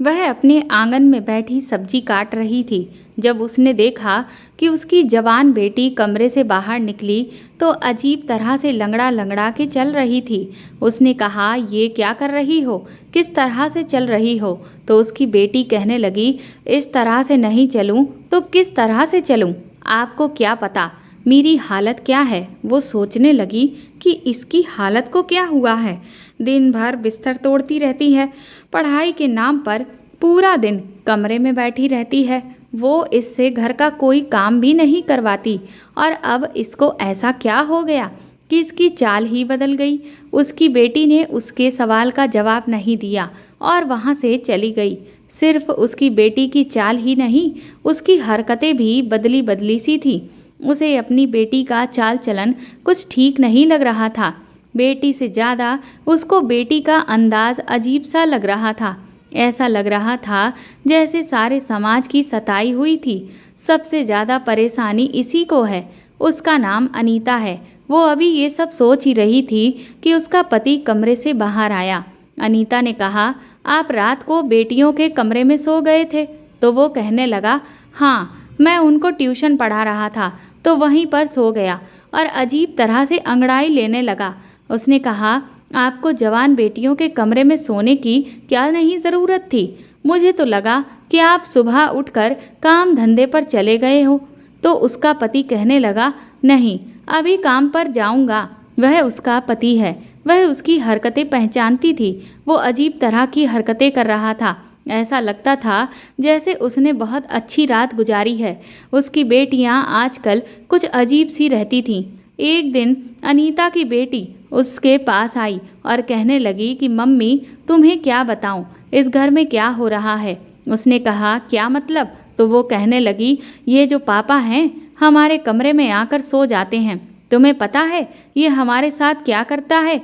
वह अपने आंगन में बैठी सब्जी काट रही थी। जब उसने देखा कि उसकी जवान बेटी कमरे से बाहर निकली तो अजीब तरह से लंगड़ा लंगड़ा के चल रही थी। उसने कहा, ये क्या कर रही हो, किस तरह से चल रही हो? तो उसकी बेटी कहने लगी, इस तरह से नहीं चलूं तो किस तरह से चलूं? आपको क्या पता मेरी हालत क्या है? वो सोचने लगी कि इसकी हालत को क्या हुआ है। दिन भर बिस्तर तोड़ती रहती है, पढ़ाई के नाम पर पूरा दिन कमरे में बैठी रहती है। वो इससे घर का कोई काम भी नहीं करवाती और अब इसको ऐसा क्या हो गया कि इसकी चाल ही बदल गई। उसकी बेटी ने उसके सवाल का जवाब नहीं दिया और वहाँ से चली गई। सिर्फ उसकी बेटी की चाल ही नहीं, उसकी हरकतें भी बदली बदली सी थी। उसे अपनी बेटी का चाल चलन कुछ ठीक नहीं लग रहा था। बेटी से ज़्यादा उसको बेटी का अंदाज अजीब सा लग रहा था। ऐसा लग रहा था जैसे सारे समाज की सताई हुई थी। सबसे ज़्यादा परेशानी इसी को है। उसका नाम अनीता है। वो अभी ये सब सोच ही रही थी कि उसका पति कमरे से बाहर आया। अनीता ने कहा, आप रात को बेटियों के कमरे में सो गए थे? तो वो कहने लगा, हाँ, मैं उनको ट्यूशन पढ़ा रहा था तो वहीं पर सो गया, और अजीब तरह से अंगड़ाई लेने लगा। उसने कहा, आपको जवान बेटियों के कमरे में सोने की क्या नहीं ज़रूरत थी? मुझे तो लगा कि आप सुबह उठकर काम धंधे पर चले गए हो। तो उसका पति कहने लगा, नहीं, अभी काम पर जाऊंगा। वह उसका पति है। वह उसकी हरकतें पहचानती थी। वो अजीब तरह की हरकतें कर रहा था। ऐसा लगता था जैसे उसने बहुत अच्छी रात गुजारी है। उसकी बेटियां आजकल कुछ अजीब सी रहती थीं। एक दिन अनीता की बेटी उसके पास आई और कहने लगी कि मम्मी, तुम्हें क्या बताऊं, इस घर में क्या हो रहा है? उसने कहा, क्या मतलब? तो वो कहने लगी, ये जो पापा हैं हमारे कमरे में आकर सो जाते हैं। तुम्हें पता है ये हमारे साथ क्या करता है?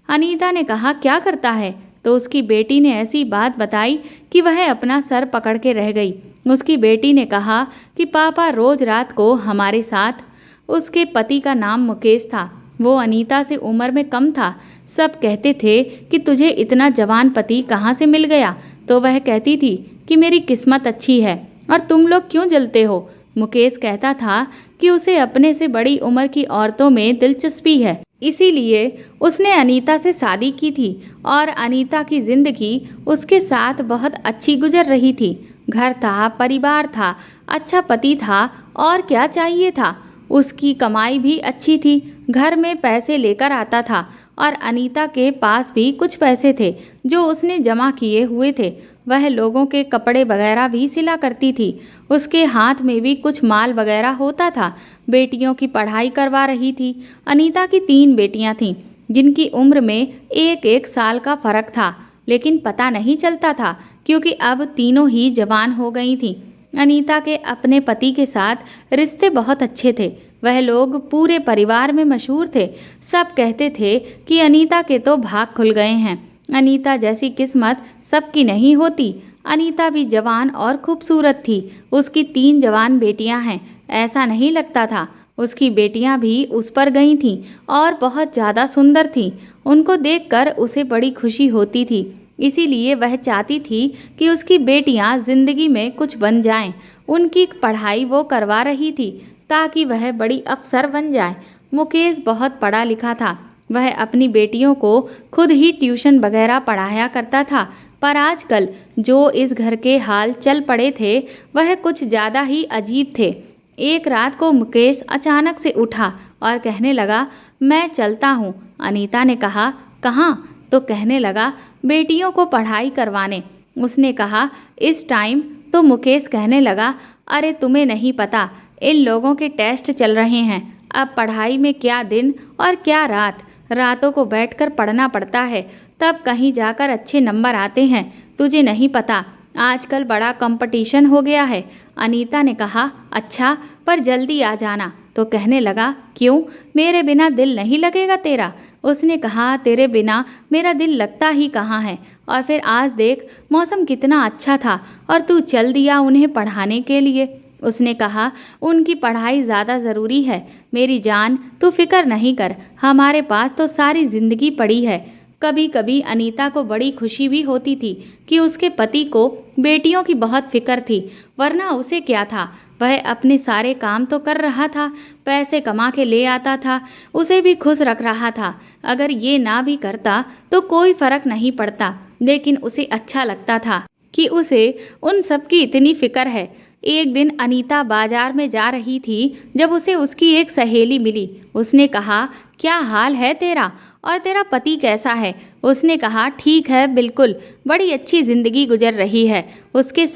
अनीता ने कहा, क्या करता है? तो उसकी बेटी ने ऐसी बात बताई कि वह अपना सर पकड़ के रह गई। उसकी बेटी ने कहा कि पापा रोज रात को हमारे साथ। उसके पति का नाम मुकेश था। वो अनीता से उम्र में कम था। सब कहते थे कि तुझे इतना जवान पति कहाँ से मिल गया? तो वह कहती थी कि मेरी किस्मत अच्छी है। और तुम लोग क्यों जलते हो? मुकेश कहता था कि उसे अपने से बड़ी उम्र की औरतों में दिलचस्पी है, इसीलिए उसने अनीता से शादी की थी और अनीता की जिंदगी उसके साथ बहुत अच्छी गुजर रही थी। घर था, परिवार था, अच्छा पति था, और क्या चाहिए था? उसकी कमाई भी अच्छी थी, घर में पैसे लेकर आता था और अनीता के पास भी कुछ पैसे थे जो उसने जमा किए हुए थे। वह लोगों के कपड़े वगैरह भी सिला करती थी। उसके हाथ में भी कुछ माल वगैरह होता था। बेटियों की पढ़ाई करवा रही थी। अनीता की 3 बेटियां थीं जिनकी उम्र में 1-1 साल का फर्क था, लेकिन पता नहीं चलता था क्योंकि अब तीनों ही जवान हो गई थीं। अनीता के अपने पति के साथ रिश्ते बहुत अच्छे थे। वह लोग पूरे परिवार में मशहूर थे। सब कहते थे कि अनीता के तो भाग खुल गए हैं। अनीता जैसी किस्मत सबकी नहीं होती। अनीता भी जवान और खूबसूरत थी। उसकी 3 जवान बेटियां हैं। ऐसा नहीं लगता था। उसकी बेटियां भी उस पर गई थीं और बहुत ज़्यादा सुंदर थीं। उनको देखकर उसे बड़ी खुशी होती थी। इसीलिए वह चाहती थी कि उसकी बेटियां जिंदगी में कुछ बन जाएं। उनकी पढ़ाई वो करवा रही थी ताकि वह बड़ी अफसर बन जाए। मुकेश बहुत पढ़ा लिखा था। वह अपनी बेटियों को खुद ही ट्यूशन वगैरह पढ़ाया करता था। पर आजकल जो इस घर के हाल चल पड़े थे वह कुछ ज़्यादा ही अजीब थे। एक रात को मुकेश अचानक से उठा और कहने लगा, मैं चलता हूँ। अनीता ने कहा, कहाँ? तो कहने लगा, बेटियों को पढ़ाई करवाने। उसने कहा, इस टाइम? तो मुकेश कहने लगा, अरे तुम्हें नहीं पता, इन लोगों के टेस्ट चल रहे हैं। अब पढ़ाई में क्या दिन और क्या रात। रातों को बैठकर पढ़ना पड़ता है, तब कहीं जाकर अच्छे नंबर आते हैं। तुझे नहीं पता, आजकल बड़ा कंपटीशन हो गया है। अनीता ने कहा, अच्छा, पर जल्दी आ जाना। तो कहने लगा, क्यों? मेरे बिना दिल नहीं लगेगा तेरा? उसने कहा, तेरे बिना मेरा दिल लगता ही कहाँ है। और फिर आज देख, मौसम कितना अच्छा था और तू चल दिया उन्हें पढ़ाने के लिए। उसने कहा, उनकी पढ़ाई ज़्यादा ज़रूरी है। मेरी जान, तू फिक्र नहीं कर, हमारे पास तो सारी ज़िंदगी पड़ी है। कभी कभी अनीता को बड़ी खुशी भी होती थी कि उसके पति को बेटियों की बहुत फिक्र थी, वरना उसे क्या था, वह अपने सारे काम तो कर रहा था, पैसे कमा के ले आता था, उसे भी खुश रख रहा था। अगर ये ना भी करता तो कोई फर्क नहीं पड़ता, लेकिन उसे अच्छा लगता था कि उसे उन सब की इतनी फिक्र है। एक दिन अनीता बाजार में जा रही थी जब उसे उसकी एक सहेली मिली। उसने कहा, क्या हाल है तेरा, और तेरा पति कैसा है? उसने कहा, ठीक है, बिल्कुल, बड़ी अच्छी जिंदगी गुजर रही है उसके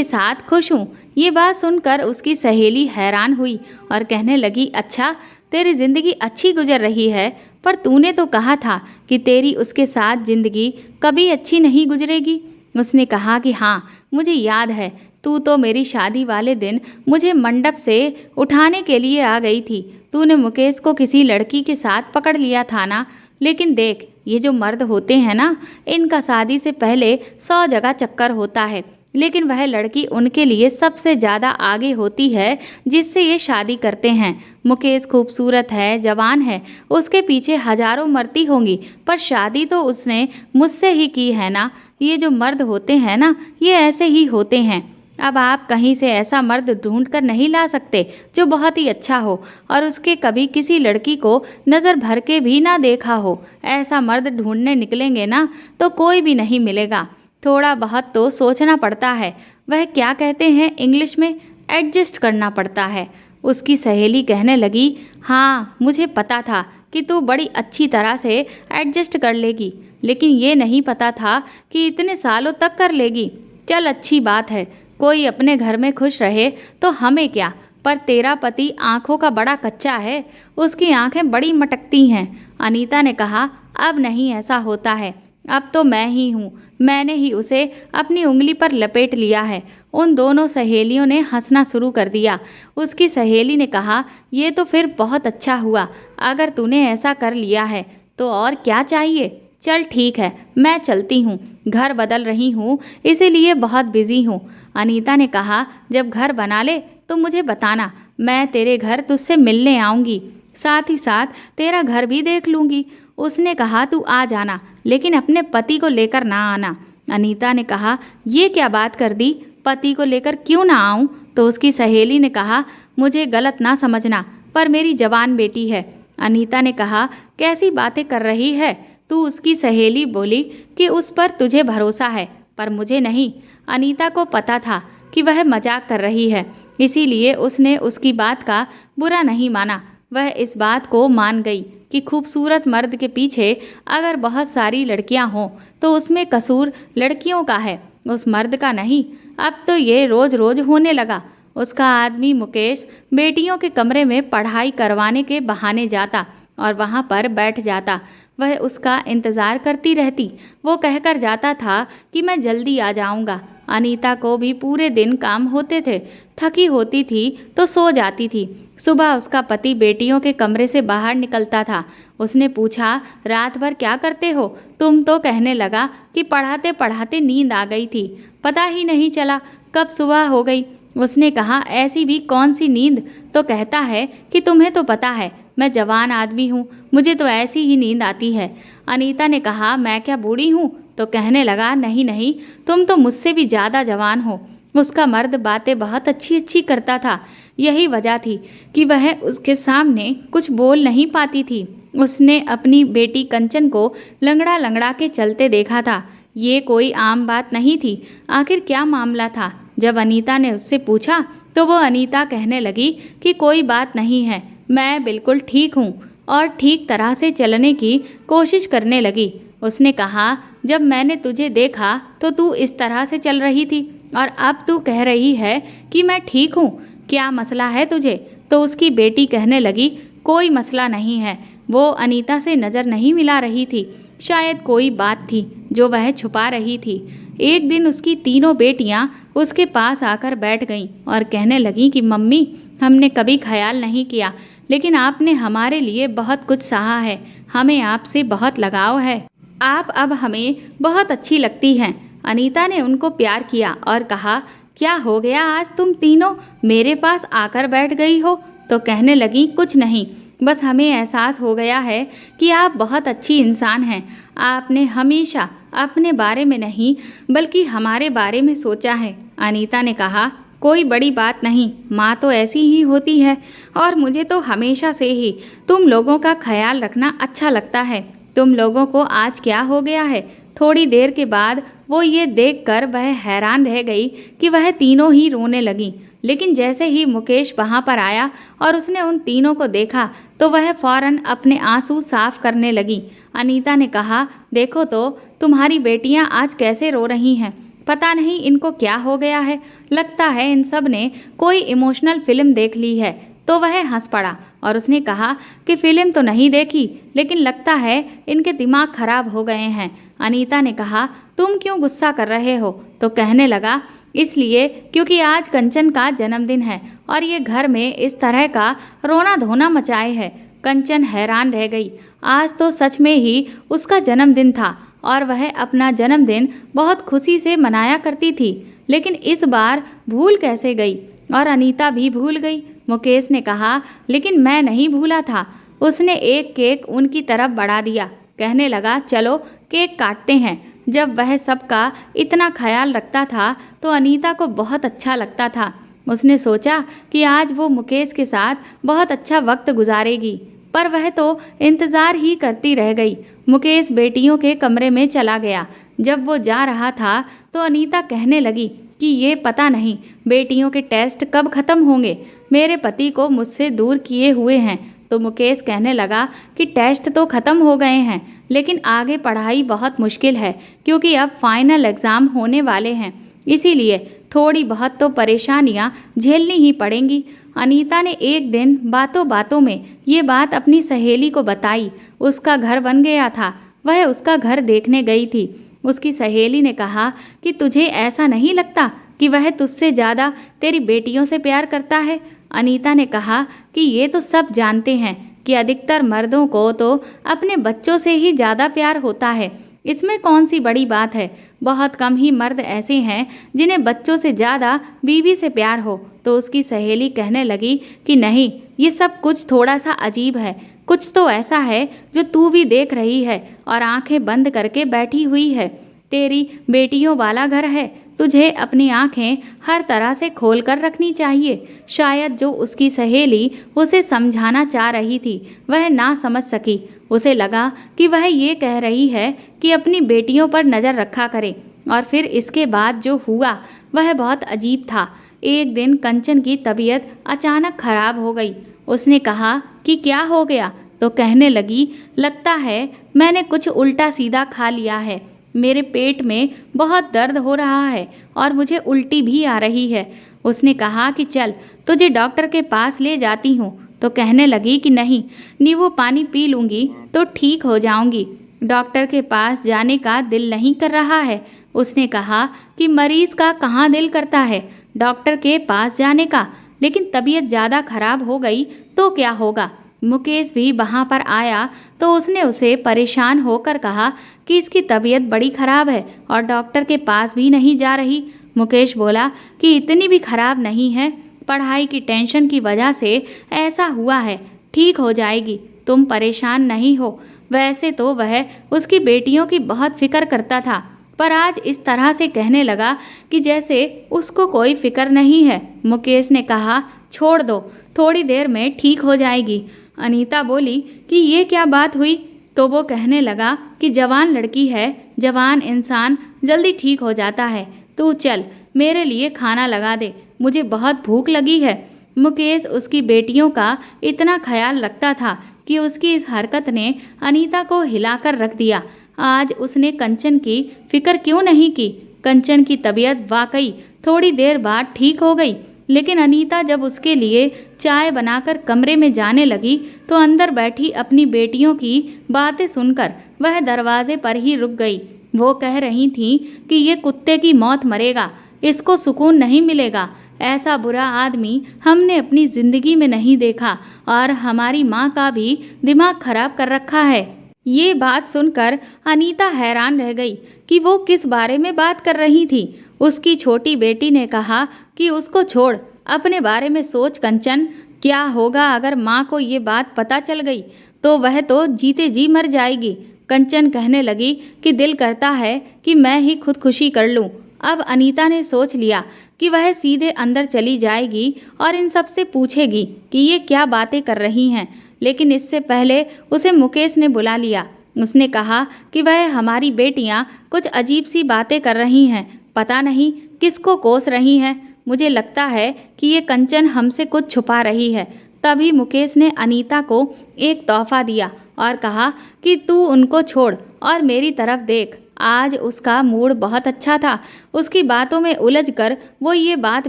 साथ खुश हूँ। ये बात सुनकर उसकी सहेली हैरान हुई और कहने लगी, अच्छा, तेरी जिंदगी अच्छी गुजर रही है, पर तूने तो कहा था कि तेरी उसके साथ जिंदगी कभी अच्छी नहीं गुजरेगी। उसने कहा कि हाँ, मुझे याद है, तू तो मेरी शादी वाले दिन मुझे मंडप से उठाने के लिए आ गई थी। तूने मुकेश को किसी लड़की के साथ पकड़ लिया था ना। लेकिन देख, ये जो मर्द होते हैं ना, इनका शादी से पहले 100 जगह चक्कर होता है, लेकिन वह लड़की उनके लिए सबसे ज़्यादा आगे होती है जिससे ये शादी करते हैं। मुकेश खूबसूरत है, जवान है, उसके पीछे हजारों मरती होंगी, पर शादी तो उसने मुझसे ही की है ना। ये जो मर्द होते हैं ना, ये ऐसे ही होते हैं। अब आप कहीं से ऐसा मर्द ढूंढ कर नहीं ला सकते जो बहुत ही अच्छा हो और उसके कभी किसी लड़की को नज़र भर के भी ना देखा हो। ऐसा मर्द ढूंढने निकलेंगे ना तो कोई भी नहीं मिलेगा। थोड़ा बहुत तो सोचना पड़ता है, वह क्या कहते हैं इंग्लिश में, एडजस्ट करना पड़ता है। उसकी सहेली कहने लगी, हाँ, मुझे पता था कि तू बड़ी अच्छी तरह से एडजस्ट कर लेगी, लेकिन ये नहीं पता था कि इतने सालों तक कर लेगी। चल, अच्छी बात है, कोई अपने घर में खुश रहे तो हमें क्या, पर तेरा पति आंखों का बड़ा कच्चा है, उसकी आंखें बड़ी मटकती हैं। अनीता ने कहा, अब नहीं ऐसा होता है, अब तो मैं ही हूँ, मैंने ही उसे अपनी उंगली पर लपेट लिया है। उन दोनों सहेलियों ने हंसना शुरू कर दिया। उसकी सहेली ने कहा, ये तो फिर बहुत अच्छा हुआ, अगर तूने ऐसा कर लिया है तो और क्या चाहिए। चल ठीक है, मैं चलती हूँ, घर बदल रही हूँ, इसीलिए बहुत बिजी हूँ। अनीता ने कहा, जब घर बना ले तो मुझे बताना, मैं तेरे घर तुझसे मिलने आऊँगी, साथ ही साथ तेरा घर भी देख लूँगी। उसने कहा, तू आ जाना, लेकिन अपने पति को लेकर ना आना। अनीता ने कहा, ये क्या बात कर दी, पति को लेकर क्यों ना आऊँ? तो उसकी सहेली ने कहा, मुझे गलत ना समझना, पर मेरी जवान बेटी है। अनीता ने कहा, कैसी बातें कर रही है तू? उसकी सहेली बोली कि उस पर तुझे भरोसा है, पर मुझे नहीं। अनीता को पता था कि वह मजाक कर रही है, इसीलिए उसने उसकी बात का बुरा नहीं माना। वह इस बात को मान गई कि खूबसूरत मर्द के पीछे अगर बहुत सारी लड़कियां हों तो उसमें कसूर लड़कियों का है, उस मर्द का नहीं। अब तो ये रोज रोज होने लगा। उसका आदमी मुकेश बेटियों के कमरे में पढ़ाई करवाने के बहाने जाता और वहाँ पर बैठ जाता। वह उसका इंतज़ार करती रहती। वो कहकर जाता था कि मैं जल्दी आ जाऊँगा। अनीता को भी पूरे दिन काम होते थे, थकी होती थी तो सो जाती थी। सुबह उसका पति बेटियों के कमरे से बाहर निकलता था। उसने पूछा, रात भर क्या करते हो तुम? तो कहने लगा कि पढ़ाते पढ़ाते नींद आ गई थी, पता ही नहीं चला कब सुबह हो गई। उसने कहा, ऐसी भी कौन सी नींद? तो कहता है कि तुम्हें तो पता है मैं जवान आदमी हूँ, मुझे तो ऐसी ही नींद आती है। अनीता ने कहा, मैं क्या बूढ़ी हूँ? तो कहने लगा, नहीं नहीं, तुम तो मुझसे भी ज़्यादा जवान हो। उसका मर्द बातें बहुत अच्छी अच्छी करता था, यही वजह थी कि वह उसके सामने कुछ बोल नहीं पाती थी। उसने अपनी बेटी कंचन को लंगड़ा लंगड़ा के चलते देखा था। ये कोई आम बात नहीं थी। आखिर क्या मामला था? जब अनीता ने उससे पूछा तो वो अनीता कहने लगी कि कोई बात नहीं है, मैं बिल्कुल ठीक हूँ, और ठीक तरह से चलने की कोशिश करने लगी। उसने कहा, जब मैंने तुझे देखा तो तू इस तरह से चल रही थी और अब तू कह रही है कि मैं ठीक हूँ, क्या मसला है तुझे? तो उसकी बेटी कहने लगी, कोई मसला नहीं है। वो अनीता से नज़र नहीं मिला रही थी, शायद कोई बात थी जो वह छुपा रही थी। एक दिन उसकी तीनों बेटियां उसके पास आकर बैठ गईं और कहने लगीं कि मम्मी, हमने कभी ख्याल नहीं किया, लेकिन आपने हमारे लिए बहुत कुछ सहा है, हमें आपसे बहुत लगाव है, आप अब हमें बहुत अच्छी लगती हैं। अनीता ने उनको प्यार किया और कहा, क्या हो गया आज तुम तीनों मेरे पास आकर बैठ गई हो? तो कहने लगी, कुछ नहीं, बस हमें एहसास हो गया है कि आप बहुत अच्छी इंसान हैं, आपने हमेशा अपने बारे में नहीं बल्कि हमारे बारे में सोचा है। अनीता ने कहा, कोई बड़ी बात नहीं, माँ तो ऐसी ही होती है और मुझे तो हमेशा से ही तुम लोगों का ख्याल रखना अच्छा लगता है। तुम लोगों को आज क्या हो गया है? थोड़ी देर के बाद वो ये देखकर वह हैरान रह गई कि वह तीनों ही रोने लगी। लेकिन जैसे ही मुकेश वहाँ पर आया और उसने उन तीनों को देखा तो वह फौरन अपने आंसू साफ करने लगी। अनीता ने कहा, देखो तो तुम्हारी बेटियां आज कैसे रो रही हैं। पता नहीं इनको क्या हो गया है। लगता है इन सब ने कोई इमोशनल फिल्म देख ली है। तो वह हंस पड़ा और उसने कहा कि फिल्म तो नहीं देखी, लेकिन लगता है इनके दिमाग खराब हो गए हैं। अनीता ने कहा, तुम क्यों गुस्सा कर रहे हो? तो कहने लगा, इसलिए क्योंकि आज कंचन का जन्मदिन है और ये घर में इस तरह का रोना धोना मचाए है। कंचन हैरान रह गई। आज तो सच में ही उसका जन्मदिन था और वह अपना जन्मदिन बहुत खुशी से मनाया करती थी, लेकिन इस बार भूल कैसे गई? और अनीता भी भूल गई। मुकेश ने कहा, लेकिन मैं नहीं भूला था। उसने एक केक उनकी तरफ बढ़ा दिया। कहने लगा, चलो केक काटते हैं। जब वह सबका इतना ख्याल रखता था तो अनीता को बहुत अच्छा लगता था। उसने सोचा कि आज वो मुकेश के साथ बहुत अच्छा वक्त गुजारेगी, पर वह तो इंतज़ार ही करती रह गई। मुकेश बेटियों के कमरे में चला गया। जब वो जा रहा था तो अनीता कहने लगी कि ये पता नहीं बेटियों के टेस्ट कब ख़त्म होंगे। मेरे पति को मुझसे दूर किए हुए हैं। तो मुकेश कहने लगा कि टेस्ट तो ख़त्म हो गए हैं, लेकिन आगे पढ़ाई बहुत मुश्किल है क्योंकि अब फाइनल एग्ज़ाम होने वाले हैं, इसीलिए थोड़ी बहुत तो परेशानियां झेलनी ही पड़ेंगी। अनीता ने एक दिन बातों बातों में ये बात अपनी सहेली को बताई। उसका घर बन गया था। वह उसका घर देखने गई थी। उसकी सहेली ने कहा कि तुझे ऐसा नहीं लगता कि वह तुझसे ज़्यादा तेरी बेटियों से प्यार करता है? अनीता ने कहा कि ये तो सब जानते हैं कि अधिकतर मर्दों को तो अपने बच्चों से ही ज़्यादा प्यार होता है। इसमें कौन सी बड़ी बात है? बहुत कम ही मर्द ऐसे हैं जिन्हें बच्चों से ज़्यादा बीवी से प्यार हो। तो उसकी सहेली कहने लगी कि नहीं, ये सब कुछ थोड़ा सा अजीब है। कुछ तो ऐसा है जो तू भी देख रही है और आंखें बंद करके बैठी हुई है। तेरी बेटियों वाला घर है। तुझे अपनी आंखें हर तरह से खोल कर रखनी चाहिए। शायद जो उसकी सहेली उसे समझाना चाह रही थी वह ना समझ सकी। उसे लगा कि वह ये कह रही है कि अपनी बेटियों पर नज़र रखा करे, और फिर इसके बाद जो हुआ वह बहुत अजीब था। एक दिन कंचन की तबीयत अचानक खराब हो गई। उसने कहा कि क्या हो गया? तो कहने लगी, लगता है मैंने कुछ उल्टा सीधा खा लिया है। मेरे पेट में बहुत दर्द हो रहा है और मुझे उल्टी भी आ रही है। उसने कहा कि चल तुझे डॉक्टर के पास ले जाती हूँ। तो कहने लगी कि नहीं, नींबू पानी पी लूँगी तो ठीक हो जाऊँगी। डॉक्टर के पास जाने का दिल नहीं कर रहा है। उसने कहा कि मरीज़ का कहाँ दिल करता है डॉक्टर के पास जाने का, लेकिन तबीयत ज़्यादा खराब हो गई तो क्या होगा? मुकेश भी वहाँ पर आया तो उसने उसे परेशान होकर कहा कि इसकी तबीयत बड़ी ख़राब है और डॉक्टर के पास भी नहीं जा रही। मुकेश बोला कि इतनी भी ख़राब नहीं है, पढ़ाई की टेंशन की वजह से ऐसा हुआ है, ठीक हो जाएगी, तुम परेशान नहीं हो। वैसे तो वह उसकी बेटियों की बहुत फिक्र करता था, पर आज इस तरह से कहने लगा कि जैसे उसको कोई फिक्र नहीं है। मुकेश ने कहा, छोड़ दो, थोड़ी देर में ठीक हो जाएगी। अनीता बोली कि ये क्या बात हुई? तो वो कहने लगा कि जवान लड़की है, जवान इंसान जल्दी ठीक हो जाता है। तू चल मेरे लिए खाना लगा दे, मुझे बहुत भूख लगी है। मुकेश उसकी बेटियों का इतना ख्याल रखता था कि उसकी इस हरकत ने अनीता को हिलाकर रख दिया। आज उसने कंचन की फिक्र क्यों नहीं की? कंचन की तबीयत वाकई थोड़ी देर बाद ठीक हो गई, लेकिन अनीता जब उसके लिए चाय बनाकर कमरे में जाने लगी तो अंदर बैठी अपनी बेटियों की बातें सुनकर वह दरवाजे पर ही रुक गई। वो कह रही थीं कि ये कुत्ते की मौत मरेगा, इसको सुकून नहीं मिलेगा, ऐसा बुरा आदमी हमने अपनी ज़िंदगी में नहीं देखा और हमारी माँ का भी दिमाग खराब कर रखा है। ये बात सुनकर अनीता हैरान रह गई कि वो किस बारे में बात कर रही थी। उसकी छोटी बेटी ने कहा कि उसको छोड़, अपने बारे में सोच कंचन, क्या होगा अगर माँ को ये बात पता चल गई तो वह तो जीते जी मर जाएगी। कंचन कहने लगी कि दिल करता है कि मैं ही खुदकुशी कर लूं। अब अनीता ने सोच लिया कि वह सीधे अंदर चली जाएगी और इन सब से पूछेगी कि ये क्या बातें कर रही हैं। लेकिन इससे पहले उसे मुकेश ने बुला लिया। उसने कहा कि वह हमारी बेटियां कुछ अजीब सी बातें कर रही हैं, पता नहीं किसको कोस रही हैं। मुझे लगता है कि ये कंचन हमसे कुछ छुपा रही है। तभी मुकेश ने अनीता को एक तोहफा दिया और कहा कि तू उनको छोड़ और मेरी तरफ देख। आज उसका मूड बहुत अच्छा था। उसकी बातों में उलझकर वो ये बात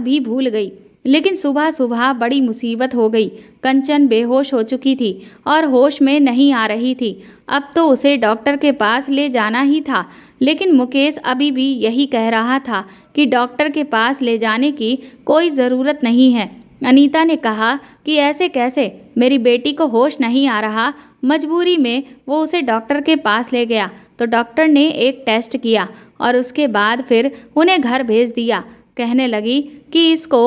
भी भूल गई। लेकिन सुबह सुबह बड़ी मुसीबत हो गई। कंचन बेहोश हो चुकी थी और होश में नहीं आ रही थी। अब तो उसे डॉक्टर के पास ले जाना ही था, लेकिन मुकेश अभी भी यही कह रहा था कि डॉक्टर के पास ले जाने की कोई ज़रूरत नहीं है। अनीता ने कहा कि ऐसे कैसे, मेरी बेटी को होश नहीं आ रहा। मजबूरी में वो उसे डॉक्टर के पास ले गया तो डॉक्टर ने एक टेस्ट किया और उसके बाद फिर उन्हें घर भेज दिया। कहने लगी कि इसको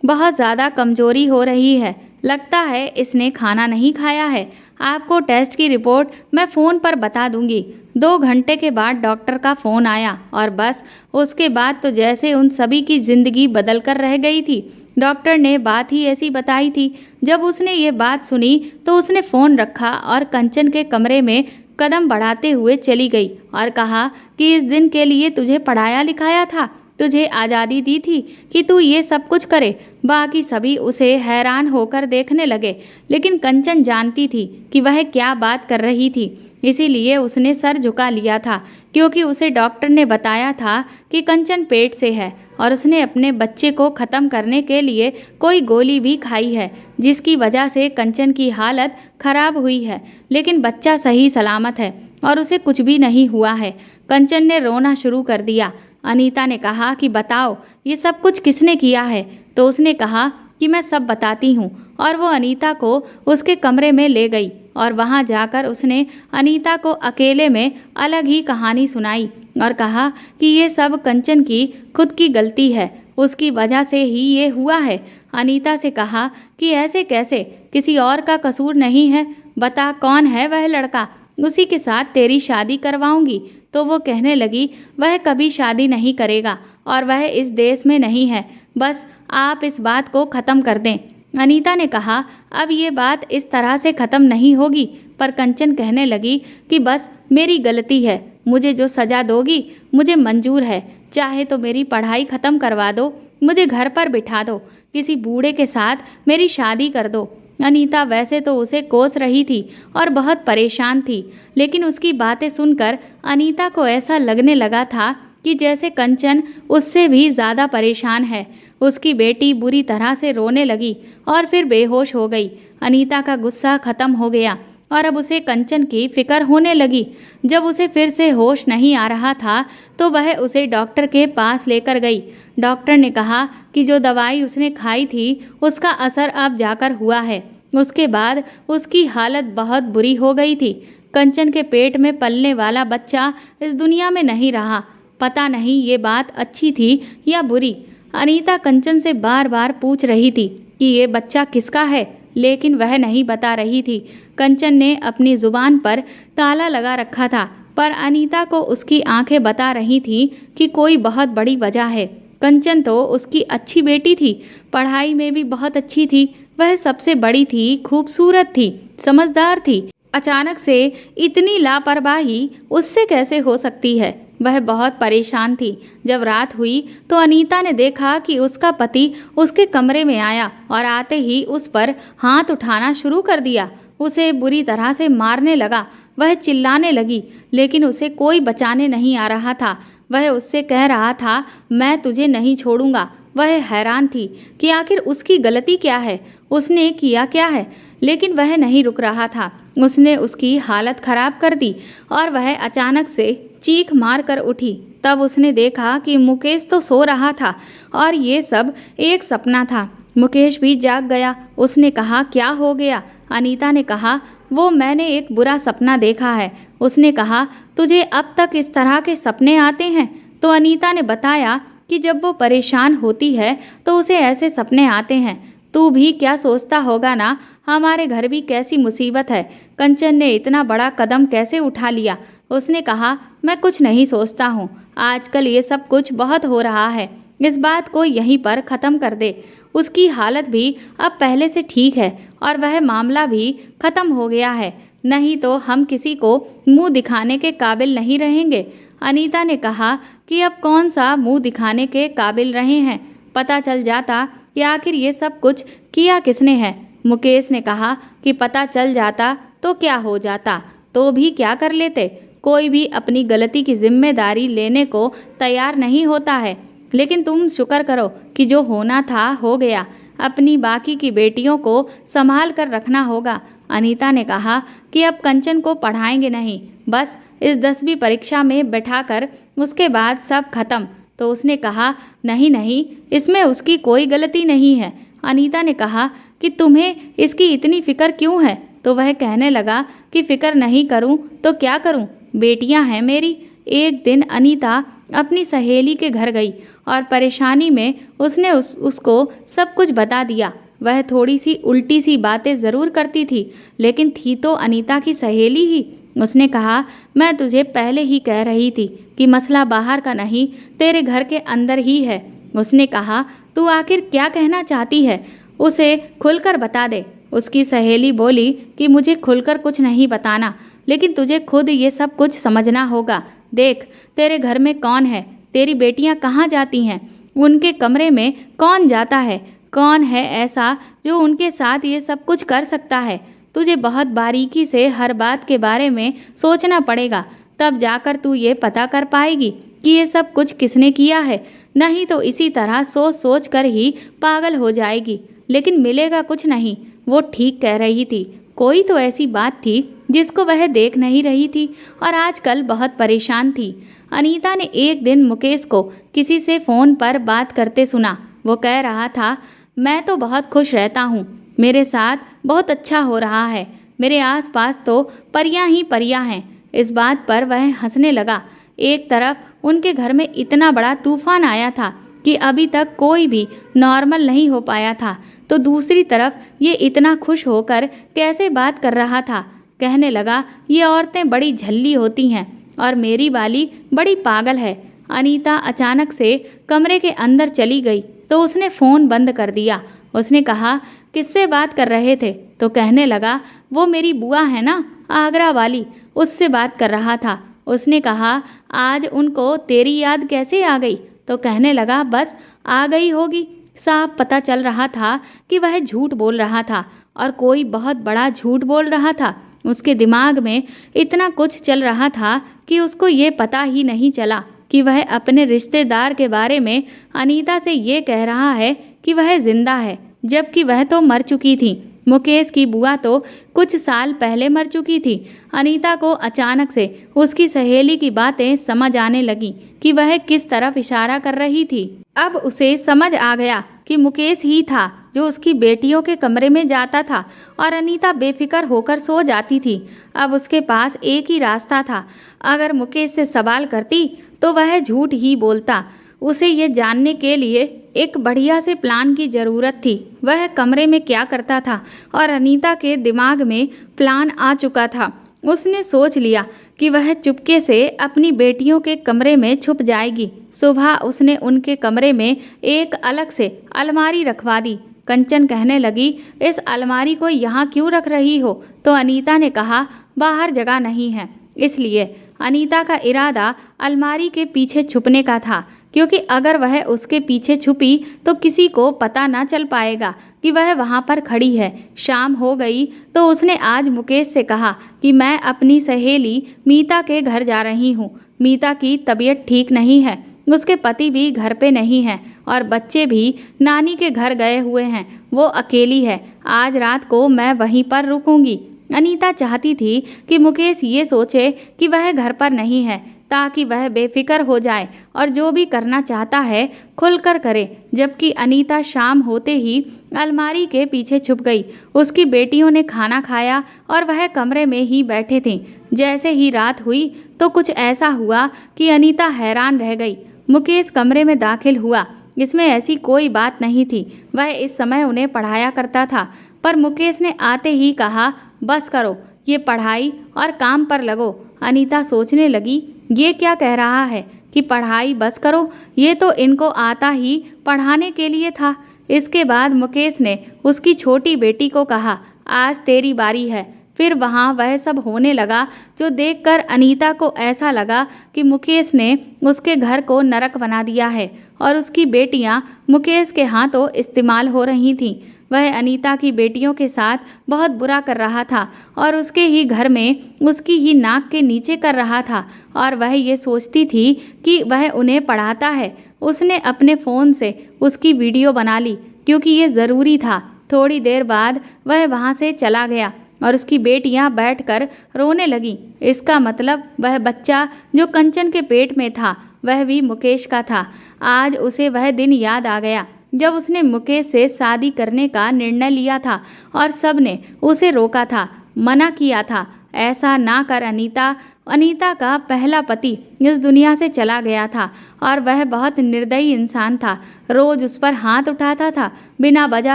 बहुत ज़्यादा कमजोरी हो रही है, लगता है इसने खाना नहीं खाया है। आपको टेस्ट की रिपोर्ट मैं फ़ोन पर बता दूंगी। 2 घंटे के बाद डॉक्टर का फ़ोन आया और बस उसके बाद तो जैसे उन सभी की ज़िंदगी बदल कर रह गई थी। डॉक्टर ने बात ही ऐसी बताई थी। जब उसने ये बात सुनी तो उसने फ़ोन रखा और कंचन के कमरे में कदम बढ़ाते हुए चली गई और कहा कि इस दिन के लिए तुझे पढ़ाया लिखाया था, तुझे आज़ादी दी थी कि तू ये सब कुछ करे। बाकी सभी उसे हैरान होकर देखने लगे, लेकिन कंचन जानती थी कि वह क्या बात कर रही थी, इसीलिए उसने सर झुका लिया था, क्योंकि उसे डॉक्टर ने बताया था कि कंचन पेट से है और उसने अपने बच्चे को ख़त्म करने के लिए कोई गोली भी खाई है, जिसकी वजह से कंचन की हालत खराब हुई है। लेकिन बच्चा सही सलामत है और उसे कुछ भी नहीं हुआ है। कंचन ने रोना शुरू कर दिया। अनीता ने कहा कि बताओ ये सब कुछ किसने किया है। तो उसने कहा कि मैं सब बताती हूँ, और वो अनीता को उसके कमरे में ले गई और वहाँ जाकर उसने अनीता को अकेले में अलग ही कहानी सुनाई और कहा कि ये सब कंचन की खुद की गलती है, उसकी वजह से ही ये हुआ है। अनीता से कहा कि ऐसे कैसे, किसी और का कसूर नहीं है, बता कौन है वह लड़का, उसी के साथ तेरी शादी करवाऊंगी। तो वो कहने लगी वह कभी शादी नहीं करेगा और वह इस देश में नहीं है, बस आप इस बात को ख़त्म कर दें। अनीता ने कहा अब ये बात इस तरह से ख़त्म नहीं होगी, पर कंचन कहने लगी कि बस मेरी गलती है, मुझे जो सज़ा दोगी मुझे मंजूर है, चाहे तो मेरी पढ़ाई ख़त्म करवा दो, मुझे घर पर बिठा दो, किसी बूढ़े के साथ मेरी शादी कर दो। अनीता वैसे तो उसे कोस रही थी और बहुत परेशान थी, लेकिन उसकी बातें सुनकर अनीता को ऐसा लगने लगा था कि जैसे कंचन उससे भी ज़्यादा परेशान है। उसकी बेटी बुरी तरह से रोने लगी और फिर बेहोश हो गई। अनीता का गुस्सा ख़त्म हो गया और अब उसे कंचन की फिक्र होने लगी। जब उसे फिर से होश नहीं आ रहा था तो वह उसे डॉक्टर के पास लेकर गई। डॉक्टर ने कहा कि जो दवाई उसने खाई थी उसका असर अब जाकर हुआ है। उसके बाद उसकी हालत बहुत बुरी हो गई थी। कंचन के पेट में पलने वाला बच्चा इस दुनिया में नहीं रहा। पता नहीं ये बात अच्छी थी या बुरी। अनीता कंचन से बार बार पूछ रही थी कि ये बच्चा किसका है, लेकिन वह नहीं बता रही थी। कंचन ने अपनी ज़ुबान पर ताला लगा रखा था, पर अनीता को उसकी आंखें बता रही थीं कि कोई बहुत बड़ी वजह है। कंचन तो उसकी अच्छी बेटी थी, पढ़ाई में भी बहुत अच्छी थी, वह सबसे बड़ी थी, खूबसूरत थी, समझदार थी। अचानक से इतनी लापरवाही उससे कैसे हो सकती है। वह बहुत परेशान थी। जब रात हुई तो अनीता ने देखा कि उसका पति उसके कमरे में आया और आते ही उस पर हाथ उठाना शुरू कर दिया। उसे बुरी तरह से मारने लगा। वह चिल्लाने लगी, लेकिन उसे कोई बचाने नहीं आ रहा था। वह उससे कह रहा था मैं तुझे नहीं छोड़ूंगा। वह हैरान थी कि आखिर उसकी गलती क्या है, उसने किया क्या है, लेकिन वह नहीं रुक रहा था। उसने उसकी हालत खराब कर दी और वह अचानक से चीख मार कर उठी। तब उसने देखा कि मुकेश तो सो रहा था और ये सब एक सपना था। मुकेश भी जाग गया। उसने कहा क्या हो गया? अनीता ने कहा वो मैंने एक बुरा सपना देखा है। उसने कहा तुझे अब तक इस तरह के सपने आते हैं? तो अनीता ने बताया कि जब वो परेशान होती है तो उसे ऐसे सपने आते हैं। तू भी क्या सोचता होगा ना, हमारे घर भी कैसी मुसीबत है, कंचन ने इतना बड़ा कदम कैसे उठा लिया। उसने कहा, मैं कुछ नहीं सोचता हूँ। आजकल ये सब कुछ बहुत हो रहा है, इस बात को यहीं पर ख़त्म कर दे। उसकी हालत भी अब पहले से ठीक है और वह मामला भी ख़त्म हो गया है, नहीं तो हम किसी को मुंह दिखाने के काबिल नहीं रहेंगे। अनीता ने कहा कि अब कौन सा मुंह दिखाने के काबिल रहे हैं, पता चल जाता कि आखिर ये सब कुछ किया किसने है। मुकेश ने कहा कि पता चल जाता तो क्या हो जाता, तो भी क्या कर लेते। कोई भी अपनी गलती की जिम्मेदारी लेने को तैयार नहीं होता है, लेकिन तुम शुक्र करो कि जो होना था हो गया। अपनी बाकी की बेटियों को संभाल कर रखना होगा। अनीता ने कहा कि अब कंचन को पढ़ाएंगे नहीं, बस इस 10वीं परीक्षा में बैठाकर उसके बाद सब खत्म। तो उसने कहा, नहीं नहीं, इसमें उसकी कोई गलती नहीं है। अनीता ने कहा कि तुम्हें इसकी इतनी फिक्र क्यों है। तो वह कहने लगा कि फिक्र नहीं करूं तो क्या करूं, बेटियां हैं मेरी। एक दिन अनीता अपनी सहेली के घर गई और परेशानी में उसने उसको सब कुछ बता दिया। वह थोड़ी सी उल्टी सी बातें ज़रूर करती थी, लेकिन थी तो अनीता की सहेली ही। उसने कहा, मैं तुझे पहले ही कह रही थी कि मसला बाहर का नहीं, तेरे घर के अंदर ही है। उसने कहा, तू आखिर क्या कहना चाहती है, उसे खुलकर बता दे। उसकी सहेली बोली कि मुझे खुलकर कुछ नहीं बताना, लेकिन तुझे खुद ये सब कुछ समझना होगा। देख, तेरे घर में कौन है, तेरी बेटियां कहाँ जाती हैं, उनके कमरे में कौन जाता है, कौन है ऐसा जो उनके साथ ये सब कुछ कर सकता है। तुझे बहुत बारीकी से हर बात के बारे में सोचना पड़ेगा, तब जाकर तू ये पता कर पाएगी कि ये सब कुछ किसने किया है। नहीं तो इसी तरह सोच सोच कर ही पागल हो जाएगी, लेकिन मिलेगा कुछ नहीं। वो ठीक कह रही थी, कोई तो ऐसी बात थी जिसको वह देख नहीं रही थी और आजकल बहुत परेशान थी। अनीता ने एक दिन मुकेश को किसी से फ़ोन पर बात करते सुना। वो कह रहा था, मैं तो बहुत खुश रहता हूँ, मेरे साथ बहुत अच्छा हो रहा है, मेरे आसपास तो परियां ही परियां हैं। इस बात पर वह हंसने लगा। एक तरफ उनके घर में इतना बड़ा तूफान आया था कि अभी तक कोई भी नॉर्मल नहीं हो पाया था, तो दूसरी तरफ ये इतना खुश होकर कैसे बात कर रहा था। कहने लगा, ये औरतें बड़ी झल्ली होती हैं और मेरी वाली बड़ी पागल है। अनीता अचानक से कमरे के अंदर चली गई तो उसने फ़ोन बंद कर दिया। उसने कहा, किससे बात कर रहे थे? तो कहने लगा, वो मेरी बुआ है ना, आगरा वाली, उससे बात कर रहा था। उसने कहा, आज उनको तेरी याद कैसे आ गई? तो कहने लगा, बस आ गई होगी। साफ पता चल रहा था कि वह झूठ बोल रहा था और कोई बहुत बड़ा झूठ बोल रहा था। उसके दिमाग में इतना कुछ चल रहा था कि उसको ये पता ही नहीं चला कि वह अपने रिश्तेदार के बारे में अनीता से ये कह रहा है कि वह जिंदा है, जबकि वह तो मर चुकी थी। मुकेश की बुआ तो कुछ साल पहले मर चुकी थी। अनीता को अचानक से उसकी सहेली की बातें समझ आने लगी कि वह किस तरफ इशारा कर रही थी। अब उसे समझ आ गया कि मुकेश ही था जो उसकी बेटियों के कमरे में जाता था और अनीता बेफिक्र होकर सो जाती थी। अब उसके पास एक ही रास्ता था, अगर मुकेश से सवाल करती तो वह झूठ ही बोलता। उसे ये जानने के लिए एक बढ़िया से प्लान की ज़रूरत थी, वह कमरे में क्या करता था, और अनीता के दिमाग में प्लान आ चुका था। उसने सोच लिया कि वह चुपके से अपनी बेटियों के कमरे में छुप जाएगी। सुबह उसने उनके कमरे में एक अलग से अलमारी रखवा दी। कंचन कहने लगी, इस अलमारी को यहाँ क्यों रख रही हो? तो अनीता ने कहा, बाहर जगह नहीं है इसलिए। अनीता का इरादा अलमारी के पीछे छुपने का था, क्योंकि अगर वह उसके पीछे छुपी तो किसी को पता ना चल पाएगा कि वह वहाँ पर खड़ी है। शाम हो गई तो उसने आज मुकेश से कहा कि मैं अपनी सहेली मीता के घर जा रही हूँ। मीता की तबीयत ठीक नहीं है, उसके पति भी घर पे नहीं है और बच्चे भी नानी के घर गए हुए हैं, वो अकेली है। आज रात को मैं वहीं पर रुकूंगी। अनीता चाहती थी कि मुकेश ये सोचे कि वह घर पर नहीं है, ताकि वह बेफिक्र हो जाए और जो भी करना चाहता है खुलकर करे। जबकि अनीता शाम होते ही अलमारी के पीछे छुप गई। उसकी बेटियों ने खाना खाया और वह कमरे में ही बैठे थे। जैसे ही रात हुई तो कुछ ऐसा हुआ कि अनीता हैरान रह गई। मुकेश कमरे में दाखिल हुआ। इसमें ऐसी कोई बात नहीं थी, वह इस समय उन्हें पढ़ाया करता था, पर मुकेश ने आते ही कहा, बस करो, ये पढ़ाई और काम पर लगो। अनीता सोचने लगी, ये क्या कह रहा है कि पढ़ाई बस करो, ये तो इनको आता ही पढ़ाने के लिए था। इसके बाद मुकेश ने उसकी छोटी बेटी को कहा, आज तेरी बारी है। फिर वहाँ वह सब होने लगा जो देखकर अनीता को ऐसा लगा कि मुकेश ने उसके घर को नरक बना दिया है और उसकी बेटियाँ मुकेश के हाथों इस्तेमाल हो रही थीं। वह अनीता की बेटियों के साथ बहुत बुरा कर रहा था और उसके ही घर में उसकी ही नाक के नीचे कर रहा था और वह ये सोचती थी कि वह उन्हें पढ़ाता है। उसने अपने फ़ोन से उसकी वीडियो बना ली क्योंकि ये ज़रूरी था। थोड़ी देर बाद वह वहाँ से चला गया और उसकी बेटियां बैठकर रोने लगीं। इसका मतलब वह बच्चा जो कंचन के पेट में था वह भी मुकेश का था। आज उसे वह दिन याद आ गया जब उसने मुकेश से शादी करने का निर्णय लिया था और सब ने उसे रोका था, मना किया था। ऐसा ना कर अनीता। अनीता का पहला पति इस दुनिया से चला गया था और वह बहुत निर्दयी इंसान था। रोज उस पर हाथ उठाता था, बिना वजह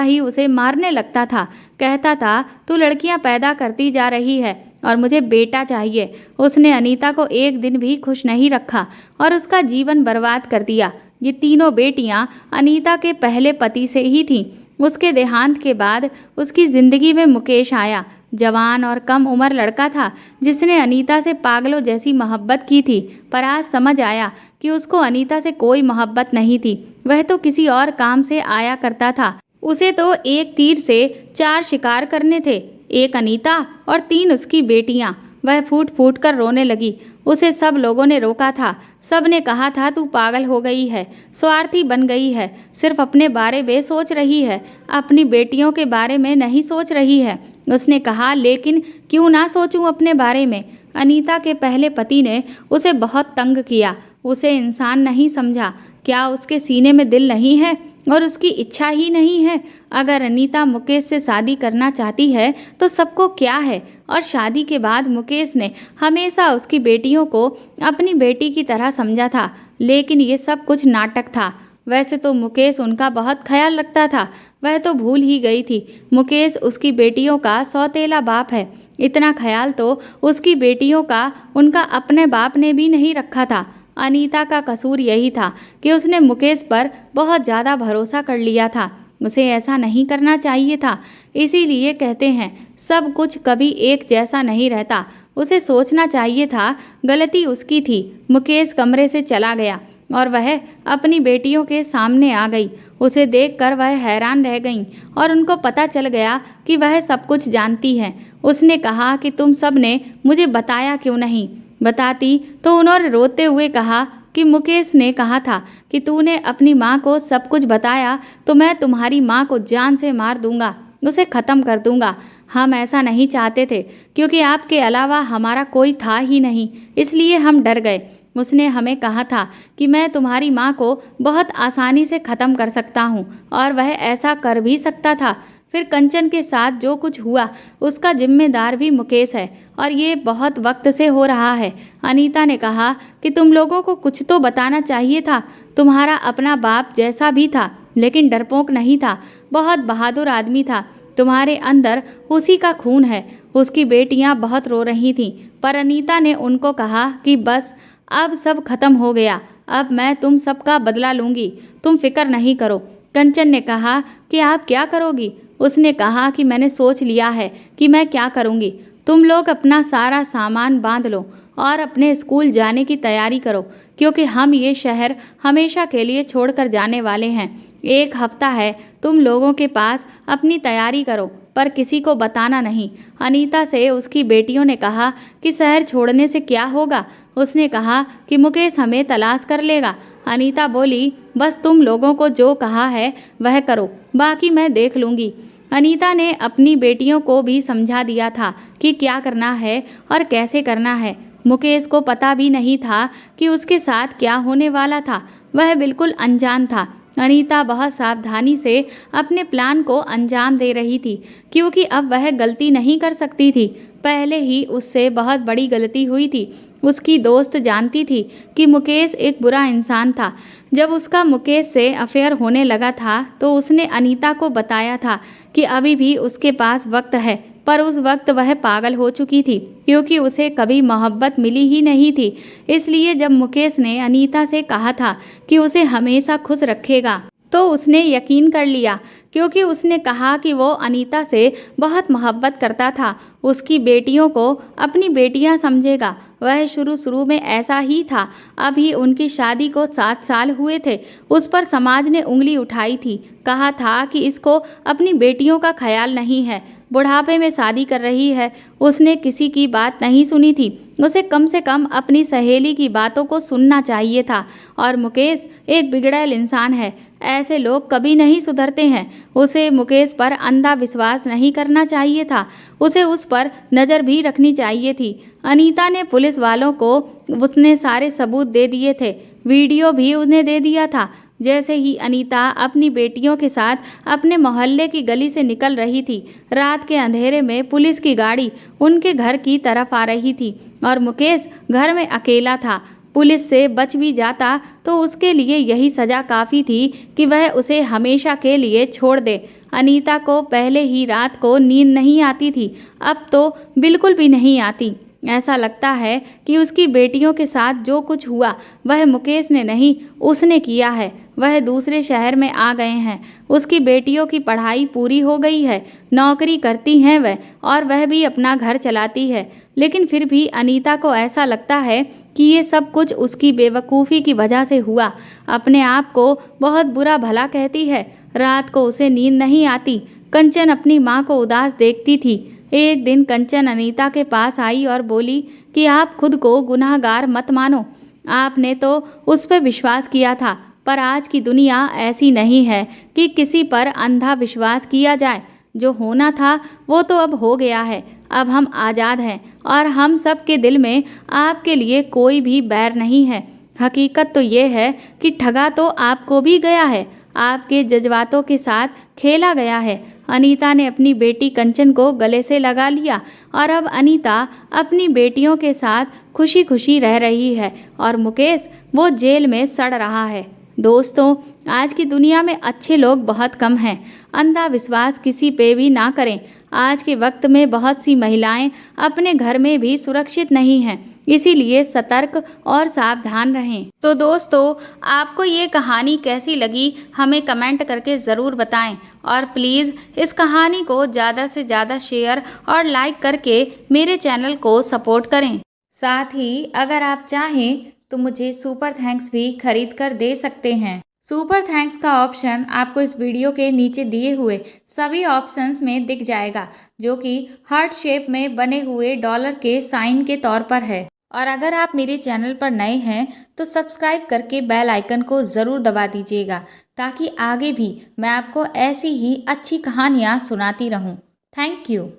ही उसे मारने लगता था। कहता था, तू लड़कियां पैदा करती जा रही है और मुझे बेटा चाहिए। उसने अनीता को एक दिन भी खुश नहीं रखा और उसका जीवन बर्बाद कर दिया। ये तीनों बेटियां अनीता के पहले पति से ही थीं। उसके देहांत के बाद उसकी ज़िंदगी में मुकेश आया। जवान और कम उम्र लड़का था जिसने अनीता से पागलों जैसी मोहब्बत की थी, पर आज समझ आया कि उसको अनीता से कोई मोहब्बत नहीं थी। वह तो किसी और काम से आया करता था। उसे तो एक तीर से 4 शिकार करने थे, एक अनीता और 3 उसकी बेटियां। वह फूट फूट कर रोने लगी। उसे सब लोगों ने रोका था। सब ने कहा था, तू पागल हो गई है, स्वार्थी बन गई है, सिर्फ अपने बारे में सोच रही है, अपनी बेटियों के बारे में नहीं सोच रही है। उसने कहा, लेकिन क्यों ना सोचूं अपने बारे में। अनीता के पहले पति ने उसे बहुत तंग किया, उसे इंसान नहीं समझा। क्या उसके सीने में दिल नहीं है और उसकी इच्छा ही नहीं है? अगर अनीता मुकेश से शादी करना चाहती है तो सबको क्या है। और शादी के बाद मुकेश ने हमेशा उसकी बेटियों को अपनी बेटी की तरह समझा था, लेकिन ये सब कुछ नाटक था। वैसे तो मुकेश उनका बहुत ख्याल रखता था। वह तो भूल ही गई थी मुकेश उसकी बेटियों का सौतेला बाप है। इतना ख्याल तो उसकी बेटियों का उनका अपने बाप ने भी नहीं रखा था। अनीता का कसूर यही था कि उसने मुकेश पर बहुत ज़्यादा भरोसा कर लिया था। उसे ऐसा नहीं करना चाहिए था। इसीलिए कहते हैं, सब कुछ कभी एक जैसा नहीं रहता। उसे सोचना चाहिए था, गलती उसकी थी। मुकेश कमरे से चला गया और वह अपनी बेटियों के सामने आ गई। उसे देखकर वह हैरान रह गईं और उनको पता चल गया कि वह सब कुछ जानती है। उसने कहा कि तुम सब ने मुझे बताया क्यों नहीं? बताती तो उन्होंने रोते हुए कहा कि मुकेश ने कहा था कि तूने अपनी माँ को सब कुछ बताया तो मैं तुम्हारी माँ को जान से मार दूंगा, उसे ख़त्म कर दूंगा। हम ऐसा नहीं चाहते थे क्योंकि आपके अलावा हमारा कोई था ही नहीं, इसलिए हम डर गए। उसने हमें कहा था कि मैं तुम्हारी माँ को बहुत आसानी से ख़त्म कर सकता हूँ और वह ऐसा कर भी सकता था। फिर कंचन के साथ जो कुछ हुआ उसका जिम्मेदार भी मुकेश है और ये बहुत वक्त से हो रहा है। अनीता ने कहा कि तुम लोगों को कुछ तो बताना चाहिए था। तुम्हारा अपना बाप जैसा भी था लेकिन डरपोक नहीं था, बहुत बहादुर आदमी था। तुम्हारे अंदर उसी का खून है। उसकी बेटियां बहुत रो रही थीं, पर अनीता ने उनको कहा कि बस अब सब खत्म हो गया, अब मैं तुम सबका बदला लूँगी, तुम फिक्र नहीं करो। कंचन ने कहा कि आप क्या करोगी? उसने कहा कि मैंने सोच लिया है कि मैं क्या करूँगी। तुम लोग अपना सारा सामान बांध लो और अपने स्कूल जाने की तैयारी करो, क्योंकि हम ये शहर हमेशा के लिए छोड़कर जाने वाले हैं। 1 हफ्ता है तुम लोगों के पास, अपनी तैयारी करो, पर किसी को बताना नहीं। अनीता से उसकी बेटियों ने कहा कि शहर छोड़ने से क्या होगा? उसने कहा कि मुकेश हमें तलाश कर लेगा। अनीता बोली, बस तुम लोगों को जो कहा है वह करो, बाकी मैं देख लूँगी। अनीता ने अपनी बेटियों को भी समझा दिया था कि क्या करना है और कैसे करना है। मुकेश को पता भी नहीं था कि उसके साथ क्या होने वाला था। वह बिल्कुल अनजान था। अनीता बहुत सावधानी से अपने प्लान को अंजाम दे रही थी, क्योंकि अब वह गलती नहीं कर सकती थी। पहले ही उससे बहुत बड़ी गलती हुई थी। उसकी दोस्त जानती थी कि मुकेश एक बुरा इंसान था। जब उसका मुकेश से अफेयर होने लगा था तो उसने अनीता को बताया था कि अभी भी उसके पास वक्त है पर उस वक्त वह पागल हो चुकी थी क्योंकि उसे कभी मोहब्बत मिली ही नहीं थी। इसलिए जब मुकेश ने अनीता से कहा था कि उसे हमेशा खुश रखेगा तो उसने यकीन कर लिया, क्योंकि उसने कहा कि वो अनीता से बहुत मोहब्बत करता था, उसकी बेटियों को अपनी बेटियां समझेगा। वह शुरू में ऐसा ही था। अभी उनकी शादी को 7 साल हुए थे। उस पर समाज ने उंगली उठाई थी, कहा था कि इसको अपनी बेटियों का ख्याल नहीं है, बुढ़ापे में शादी कर रही है। उसने किसी की बात नहीं सुनी थी। उसे कम से कम अपनी सहेली की बातों को सुनना चाहिए था। और मुकेश एक बिगड़ैल इंसान है, ऐसे लोग कभी नहीं सुधरते हैं। उसे मुकेश पर अंधा विश्वास नहीं करना चाहिए था, उसे उस पर नज़र भी रखनी चाहिए थी। अनीता ने पुलिस वालों को उसने सारे सबूत दे दिए थे, वीडियो भी उन्हें दे दिया था। जैसे ही अनीता अपनी बेटियों के साथ अपने मोहल्ले की गली से निकल रही थी, रात के अंधेरे में पुलिस की गाड़ी उनके घर की तरफ आ रही थी और मुकेश घर में अकेला था। पुलिस से बच भी जाता तो उसके लिए यही सज़ा काफ़ी थी कि वह उसे हमेशा के लिए छोड़ दे। अनीता को पहले ही रात को नींद नहीं आती थी, अब तो बिल्कुल भी नहीं आती। ऐसा लगता है कि उसकी बेटियों के साथ जो कुछ हुआ वह मुकेश ने नहीं, उसने किया है। वह दूसरे शहर में आ गए हैं, उसकी बेटियों की पढ़ाई पूरी हो गई है, नौकरी करती हैं वह, और वह भी अपना घर चलाती है। लेकिन फिर भी अनीता को ऐसा लगता है कि ये सब कुछ उसकी बेवकूफ़ी की वजह से हुआ। अपने आप को बहुत बुरा भला कहती है। रात को उसे नींद नहीं आती। कंचन अपनी माँ को उदास देखती थी। एक दिन कंचन अनीता के पास आई और बोली कि आप खुद को गुनाहगार मत मानो, आपने तो उस पर विश्वास किया था, पर आज की दुनिया ऐसी नहीं है कि किसी पर अंधा विश्वास किया जाए। जो होना था वो तो अब हो गया है, अब हम आज़ाद हैं और हम सब के दिल में आपके लिए कोई भी बैर नहीं है। हकीकत तो ये है कि ठगा तो आपको भी गया है, आपके जज्बातों के साथ खेला गया है। अनीता ने अपनी बेटी कंचन को गले से लगा लिया और अब अनीता अपनी बेटियों के साथ खुशी खुशी रह रही है और मुकेश वो जेल में सड़ रहा है। दोस्तों, आज की दुनिया में अच्छे लोग बहुत कम हैं। अंधा विश्वास किसी पे भी ना करें। आज के वक्त में बहुत सी महिलाएं अपने घर में भी सुरक्षित नहीं हैं, इसीलिए सतर्क और सावधान रहें। तो दोस्तों, आपको ये कहानी कैसी लगी हमें कमेंट करके ज़रूर बताएं और प्लीज़ इस कहानी को ज़्यादा से ज़्यादा शेयर और लाइक करके मेरे चैनल को सपोर्ट करें। साथ ही अगर आप चाहें तो मुझे सुपर थैंक्स भी खरीद कर दे सकते हैं। सुपर थैंक्स का ऑप्शन आपको इस वीडियो के नीचे दिए हुए सभी ऑप्शंस में दिख जाएगा, जो कि हार्ट शेप में बने हुए डॉलर के साइन के तौर पर है। और अगर आप मेरे चैनल पर नए हैं तो सब्सक्राइब करके बेल आइकन को ज़रूर दबा दीजिएगा, ताकि आगे भी मैं आपको ऐसी ही अच्छी कहानियाँ सुनाती रहूँ। Thank you.